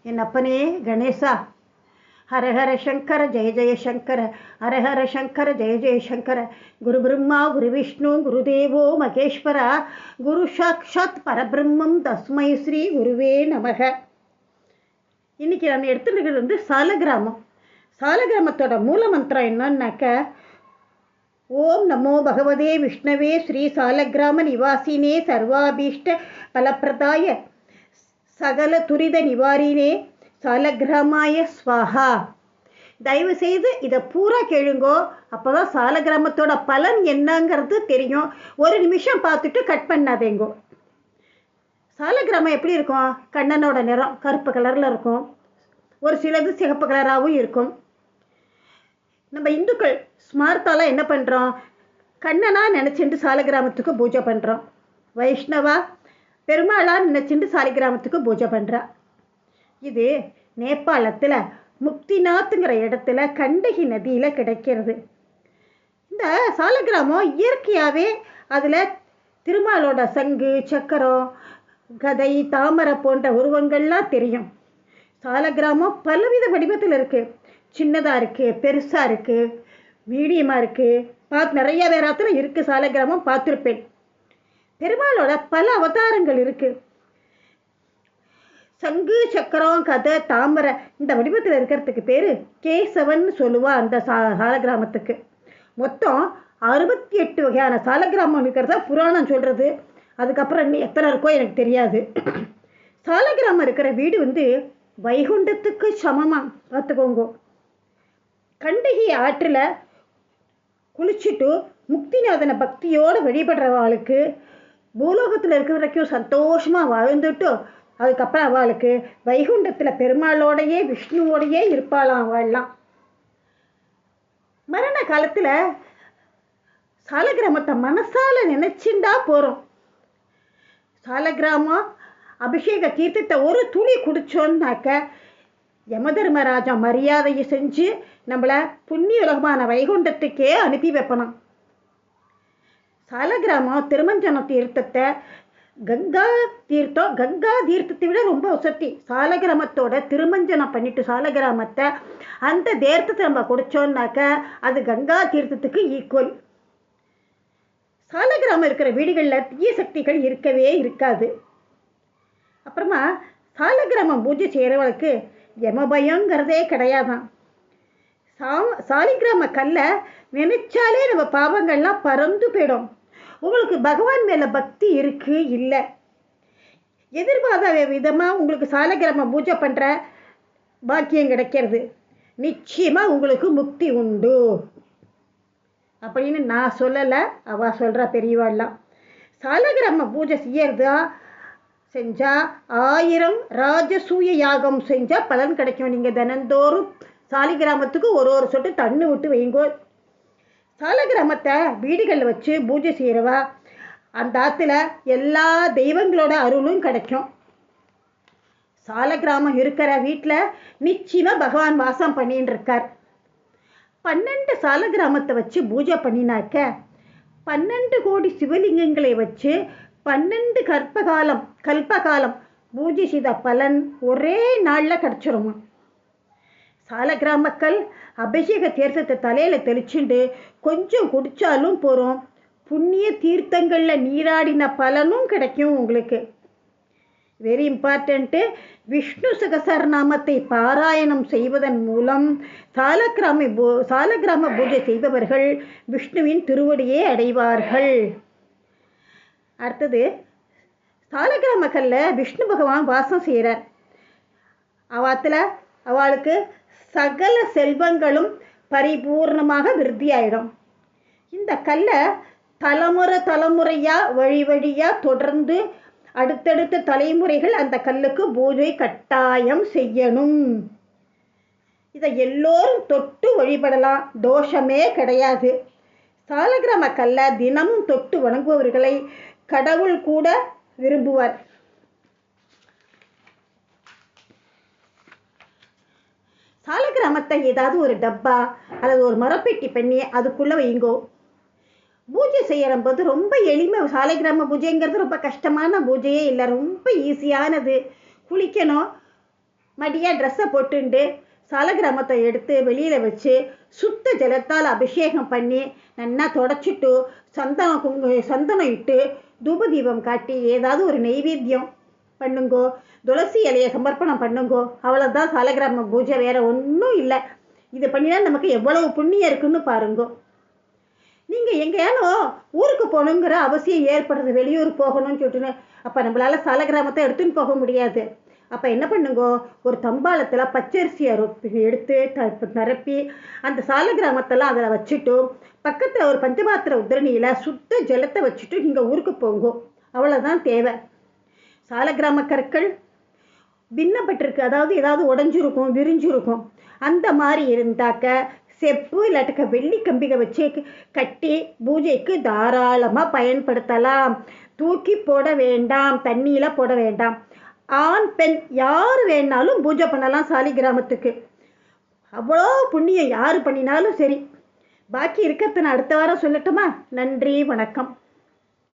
என் அப்பனே கணேசா, ஹரஹர சங்கர ஜெய ஜெய சங்கர, ஹரஹர சங்கர ஜெய ஜெய சங்கர. குரு பிரம்மா குரு விஷ்ணு குருதேவோ மகேஸ்வரா, குரு சாக்ஷாத் பரபிரம்மம் தஸ்மை ஸ்ரீ குருவே நமக. இன்னைக்கு நான் எடுத்துருக்கிறது சாலக்கிராமம். சாலக்கிராமத்தோட மூல மந்திரம் என்னன்னாக்க, ஓம் நமோ பகவதே விஷ்ணவே ஸ்ரீ சாலக்கிராம நிவாசினே சர்வாபீஷ்ட பலப்பிரதாய சகல துரித நிவாரினே சாலக்கிராமாய ஸ்வாஹா. தயவு செய்து இதை பூரா கேளுங்கோ, அப்போதான் சாலக்கிராமத்தோட பலன் என்னங்கிறது தெரியும். ஒரு நிமிஷம் பார்த்துட்டு கட் பண்ணாதேங்கோ. சாலக்கிராமம் எப்படி இருக்கும்? கண்ணனோட நிறம் கருப்பு கலரில் இருக்கும், ஒரு சிலது சிகப்பு கலராகவும் இருக்கும். நம்ம இந்துக்கள் ஸ்மார்த்தால என்ன பண்ணுறோம்? கண்ணனா நினச்சிட்டு சாலக்கிராமத்துக்கு பூஜை பண்ணுறோம். வைஷ்ணவா பெருமாளாக நினச்சிட்டு சாலக்கிராமத்துக்கு பூஜை பண்ணுறா. இது நேபாளத்தில் முக்திநாத்துங்கிற இடத்துல கண்டகி நதியில் கிடைக்கிறது. இந்த சாலக்கிராமம் இயற்கையாகவே அதில் திருமாலோட சங்கு சக்கரம் கதை தாமரை போன்ற உருவங்கள்லாம் தெரியும். சாலக்கிராமம் பலவித வடிவத்தில் இருக்குது. சின்னதாக இருக்குது, பெருசாக இருக்குது, மீடியமாக இருக்குது, நிறைய வேறாத்தில் இருக்குது. சாலக்கிராமம் பார்த்துருப்பேன். பெருமாளோட பல அவதாரங்கள் இருக்குது. சங்கு சக்கரம் கதை தாமரை இந்த வடிவத்தில் இருக்கிறதுக்கு பேர் கேசவன் சொல்லுவா. அந்த சாலக்கிராமத்துக்கு மொத்தம் 68 வகையான சாலக்கிராமம் இருக்கிறதா புராணம் சொல்கிறது. அதுக்கப்புறம் இன்னும் எத்தனை இருக்கோ எனக்கு தெரியாது. சாலக்கிராமம் இருக்கிற வீடு வைகுண்டத்துக்கு சமமாக பார்த்துக்கோங்க. கண்டகி ஆற்றில் குளிச்சுட்டு முக்திநாதனை பக்தியோடு வழிபடுறவாளுக்கு பூலோகத்தில் இருக்கிற வரைக்கும் சந்தோஷமாக வாழ்ந்துட்டு அதுக்கப்புறம் அவளுக்கு வைகுண்டத்தில் பெருமாளோடையே விஷ்ணுவோடையே இருப்பாளாம் அவள்லாம். மரண காலத்தில் சாலக்கிராமத்தை மனசால நினைச்சுண்டா போகிறோம். சாலக்கிராமம் அபிஷேக தீர்த்தத்தை ஒரு துளி குடிச்சோன்னாக்க யமதர்மராஜா மரியாதையை செஞ்சு நம்மளை புண்ணிய உலகமான வைகுண்டத்துக்கே அனுப்பி வைப்பணும். சாலக்கிராமம் திருமஞ்சன தீர்த்தத்தை கங்கா தீர்த்தத்தை விட ரொம்ப வசதி. சாலக்கிராமத்தோட திருமஞ்சனம் பண்ணிட்டு சாலக்கிராமத்தை அந்த தீர்த்தத்தை நம்ம குடிச்சோம்னாக்க அது கங்கா தீர்த்தத்துக்கு ஈக்குவல். சாலக்கிராமம் இருக்கிற வீடுகளில் தீய சக்திகள் இருக்கவே இருக்காது. அப்புறமா சாலக்கிராமம் பூஜை செய்கிறவளுக்கு யமபயங்கிறதே கிடையாதான். சாலிகிராம கல்லை நினைச்சாலே நம்ம பாவங்கள்லாம் பறந்து போயிடும். உங்களுக்கு பகவான் மேலே பக்தி இருக்கு இல்லை, எதிர்பாராத விதமாக உங்களுக்கு சாலக்கிராம பூஜை பண்ணுற பாக்கியம் கிடைக்கிறது. நிச்சயமாக உங்களுக்கு முக்தி உண்டு அப்படின்னு நான் சொல்லலை, அவள் சொல்கிறா பெரியவாள்லாம். சாலக்கிராம பூஜை செய்யறதா செஞ்சால் 1000 ராஜசூய யாகம் செஞ்சால் பலன் கிடைக்கும். நீங்கள் தினந்தோறும் சாலிகிராமத்துக்கு ஒரு சொட்டு தண்ணி விட்டு வைங்கோ. சாலக்கிராமத்தை வீடுகளில் வச்சு பூஜை செய்கிறவா அந்த ஆற்றுல எல்லா தெய்வங்களோட அருளும் கிடைக்கும். சாலக்கிராமம் இருக்கிற வீட்டில் நிச்சயமாக பகவான் வாசம் பண்ணின்னு இருக்கார். 12 சாலக்கிராமத்தை வச்சு பூஜை பண்ணினாக்க 12 கோடி சிவலிங்கங்களை வச்சு 12 கல்பகாலம் பூஜை செய்த பலன் ஒரே நாளில் கிடச்சிருமா. சாலக்கிராமக்கள் அபிஷேக தீர்த்தத்தை தலையில் தெளிச்சுண்டு கொஞ்சம் குடித்தாலும் போகிறோம். புண்ணிய தீர்த்தங்களில் நீராடின பலனும் கிடைக்கும் உங்களுக்கு. வெரி இம்பார்ட்டண்ட்டு, விஷ்ணு சகசரநாமத்தை பாராயணம் செய்வதன் மூலம் சாலக்கிராம பூஜை செய்பவர்கள் விஷ்ணுவின் திருவடியை அடைவார்கள். அடுத்தது, சாலக்கிராமக்கல்ல விஷ்ணு பகவான் வாசம் செய்கிறார். அவளுக்கு சகல செல்வங்களும் பரிபூர்ணமாக விருத்தியாயிடும். இந்த கல்லை தலைமுறையாக வழியாக தொடர்ந்து அடுத்தடுத்த தலைமுறைகள் அந்த கல்லுக்கு பூஜை கட்டாயம் செய்யணும். இதை எல்லோரும் தொட்டு வழிபடலாம், தோஷமே கிடையாது. சாலக்கிராம கல்லை தினமும் தொட்டு வணங்குபவர்களை கடவுள் கூட விரும்புவார். சாலக்கிராமத்தை ஏதாவது ஒரு டப்பா அல்லது ஒரு மரப்பெட்டி பண்ணி அதுக்குள்ளே வைங்கோ. பூஜை செய்யறம்போது ரொம்ப எளிமை. சாலக்கிராம பூஜைங்கிறது ரொம்ப கஷ்டமான பூஜையே இல்லை, ரொம்ப ஈஸியானது. குளிக்கணும், மடியாக ட்ரெஸ்ஸை போட்டுண்டு சாலக்கிராமத்தை எடுத்து வெளியில் வச்சு சுத்த ஜலத்தால் அபிஷேகம் பண்ணி நல்லா தொடச்சிட்டு சந்தனம் இட்டு தூபதீபம் காட்டி ஏதாவது ஒரு நெய்வேத்தியம் பண்ணுங்கோ, துளசி இலையை சமர்ப்பணம் பண்ணுங்கோ. அவ்வளோதான் சாலக்கிராம பூஜை, வேறு ஒன்றும் இல்லை. இது பண்ணினா நமக்கு எவ்வளவு புண்ணியம் இருக்குன்னு பாருங்கோ. நீங்கள் எங்கேயாலும் ஊருக்கு போகணுங்கிற அவசியம் ஏற்படுறது, வெளியூர் போகணும்னு சொல்லிட்டுன்னு, அப்போ நம்மளால் சாலக்கிராமத்தை எடுத்துன்னு போக முடியாது. அப்போ என்ன பண்ணுங்கோ, ஒரு தம்பாளத்தில் பச்சரிசி எடுத்து நிரப்பி அந்த சாலக்கிராமத்தெல்லாம் அதில் வச்சுட்டு பக்கத்தில் ஒரு பஞ்சபாத்திர உதிரணியில் சுத்த ஜலத்தை வச்சுட்டு நீங்கள் ஊருக்கு போங்கோ. அவ்வளோதான் தேவை. சாலக்கிராம கற்கள் பின்னப்பட்டிருக்கு, அதாவது ஏதாவது உடஞ்சிருக்கும், விரிஞ்சிருக்கும். அந்த மாதிரி இருந்தாக்க செப்பு இல்லாட்டுக்க வெள்ளி கம்பிகை வச்சு கட்டி பூஜைக்கு தாராளமாக பயன்படுத்தலாம். தூக்கி போட வேண்டாம், தண்ணியில் போட வேண்டாம். ஆண் பெண் யார் வேணாலும் பூஜை பண்ணலாம் சாலிகிராமத்துக்கு. அவ்வளோ புண்ணியம் யார் பண்ணினாலும் சரி. பாக்கி இருக்கிறத நான் அடுத்த வாரம் சொல்லட்டுமா? நன்றி, வணக்கம்.